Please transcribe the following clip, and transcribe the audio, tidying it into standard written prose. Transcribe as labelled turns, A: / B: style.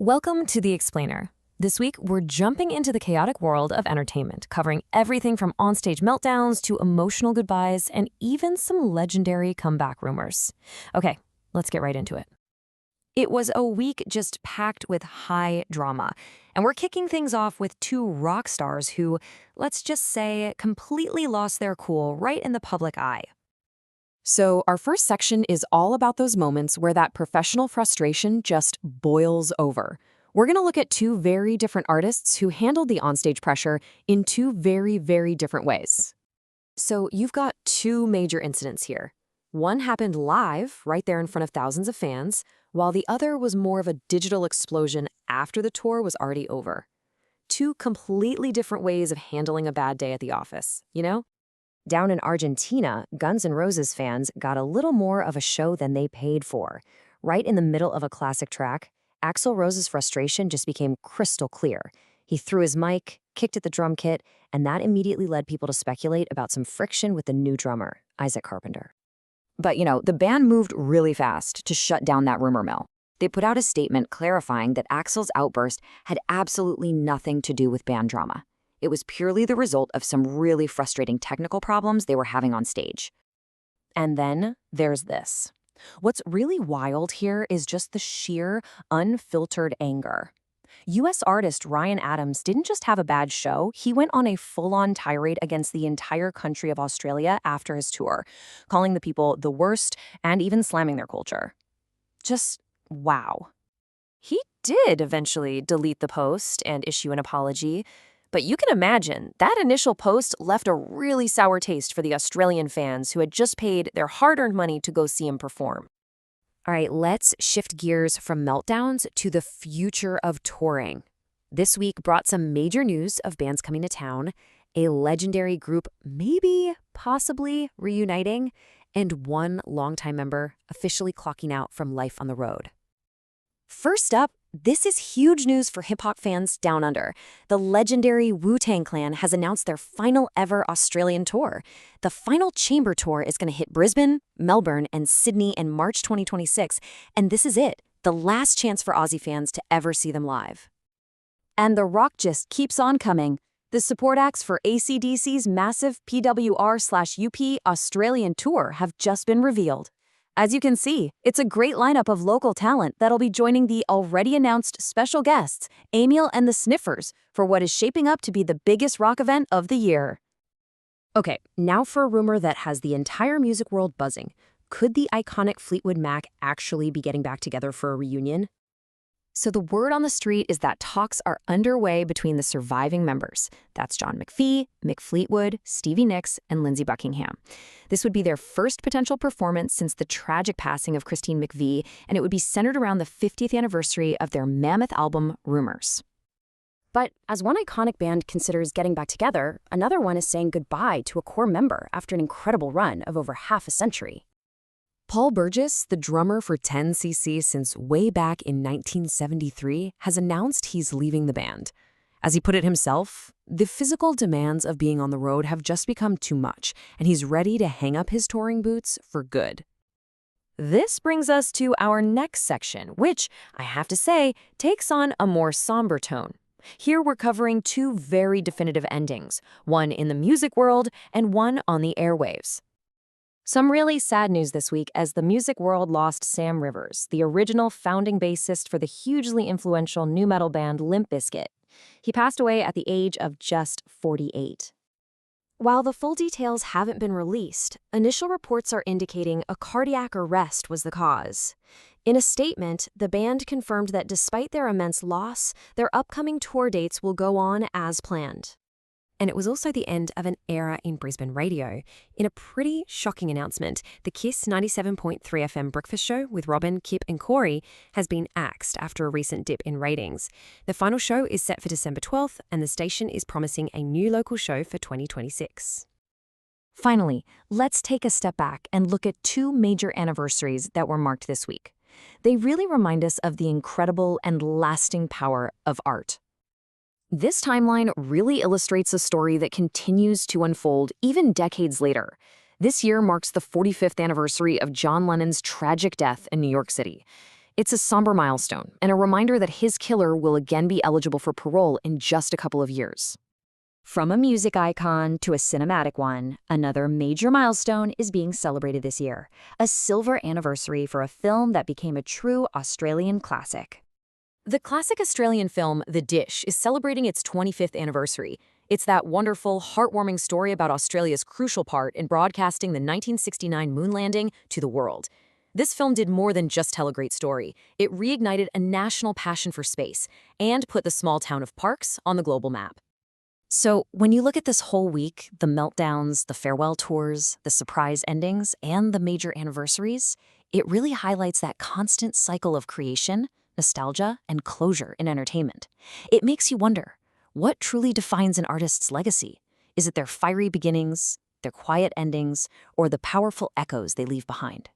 A: Welcome to The Explainer. This week, we're jumping into the chaotic world of entertainment, covering everything from onstage meltdowns to emotional goodbyes and even some legendary comeback rumors. Okay, let's get right into it. It was a week just packed with high drama, and we're kicking things off with two rock stars who, let's just say, completely lost their cool right in the public eye. So our first section is all about those moments where that professional frustration just boils over. We're going to look at two very different artists who handled the onstage pressure in two very, very different ways. So you've got two major incidents here. One happened live, right there in front of thousands of fans, while the other was more of a digital explosion after the tour was already over. Two completely different ways of handling a bad day at the office, you know? Down in Argentina, Guns N' Roses fans got a little more of a show than they paid for. Right in the middle of a classic track, Axl Rose's frustration just became crystal clear. He threw his mic, kicked at the drum kit, and that immediately led people to speculate about some friction with the new drummer, Isaac Carpenter. But, the band moved really fast to shut down that rumor mill. They put out a statement clarifying that Axl's outburst had absolutely nothing to do with band drama. It was purely the result of some really frustrating technical problems they were having on stage. And then there's this. What's really wild here is just the sheer, unfiltered anger. U.S. artist Ryan Adams didn't just have a bad show, he went on a full-on tirade against the entire country of Australia after his tour, calling the people the worst and even slamming their culture. Just wow. He did eventually delete the post and issue an apology, but you can imagine that initial post left a really sour taste for the Australian fans who had just paid their hard-earned money to go see him perform. All right, let's shift gears from Meltdowns to the future of touring. This week brought some major news of bands coming to town, a legendary group maybe, possibly reuniting, and one longtime member officially clocking out from life on the road. First up, this is huge news for hip-hop fans down under. The legendary Wu-Tang Clan has announced their final ever Australian tour. The final chamber tour is going to hit Brisbane, Melbourne, and Sydney in March 2026, and this is it, the last chance for Aussie fans to ever see them live. And the rock just keeps on coming. The support acts for AC/DC's massive PWR/UP Australian tour have just been revealed. As you can see, it's a great lineup of local talent that'll be joining the already announced special guests, Amiel and the Sniffers, for what is shaping up to be the biggest rock event of the year. Okay, now for a rumor that has the entire music world buzzing. Could the iconic Fleetwood Mac actually be getting back together for a reunion? So the word on the street is that talks are underway between the surviving members. That's John McPhee, Mick Fleetwood, Stevie Nicks, and Lindsey Buckingham. This would be their first potential performance since the tragic passing of Christine McVie, and it would be centered around the 50th anniversary of their mammoth album, Rumors. But as one iconic band considers getting back together, another one is saying goodbye to a core member after an incredible run of over half a century. Paul Burgess, the drummer for 10cc since way back in 1973, has announced he's leaving the band. As he put it himself, the physical demands of being on the road have just become too much, and he's ready to hang up his touring boots for good. This brings us to our next section, which, I have to say, takes on a more somber tone. Here we're covering two very definitive endings, one in the music world and one on the airwaves. Some really sad news this week as the music world lost Sam Rivers, the original founding bassist for the hugely influential nu metal band Limp Bizkit. He passed away at the age of just 48. While the full details haven't been released, initial reports are indicating a cardiac arrest was the cause. In a statement, the band confirmed that despite their immense loss, their upcoming tour dates will go on as planned. And it was also the end of an era in Brisbane radio. In a pretty shocking announcement, the KISS 97.3 FM breakfast show with Robin, Kip and Corey has been axed after a recent dip in ratings. The final show is set for December 12th, and the station is promising a new local show for 2026. Finally, let's take a step back and look at two major anniversaries that were marked this week. They really remind us of the incredible and lasting power of art. This timeline really illustrates a story that continues to unfold even decades later. This year marks the 45th anniversary of John Lennon's tragic death in New York City. It's a somber milestone and a reminder that his killer will again be eligible for parole in just a couple of years.
B: From a music icon to a cinematic one, another major milestone is being celebrated this year, a silver anniversary for a film that became a true Australian classic.
A: The classic Australian film The Dish is celebrating its 25th anniversary. It's that wonderful, heartwarming story about Australia's crucial part in broadcasting the 1969 moon landing to the world. This film did more than just tell a great story. It reignited a national passion for space and put the small town of Parkes on the global map. So, when you look at this whole week, the meltdowns, the farewell tours, the surprise endings, and the major anniversaries, it really highlights that constant cycle of creation, nostalgia, and closure in entertainment. It makes you wonder, what truly defines an artist's legacy? Is it their fiery beginnings, their quiet endings, or the powerful echoes they leave behind?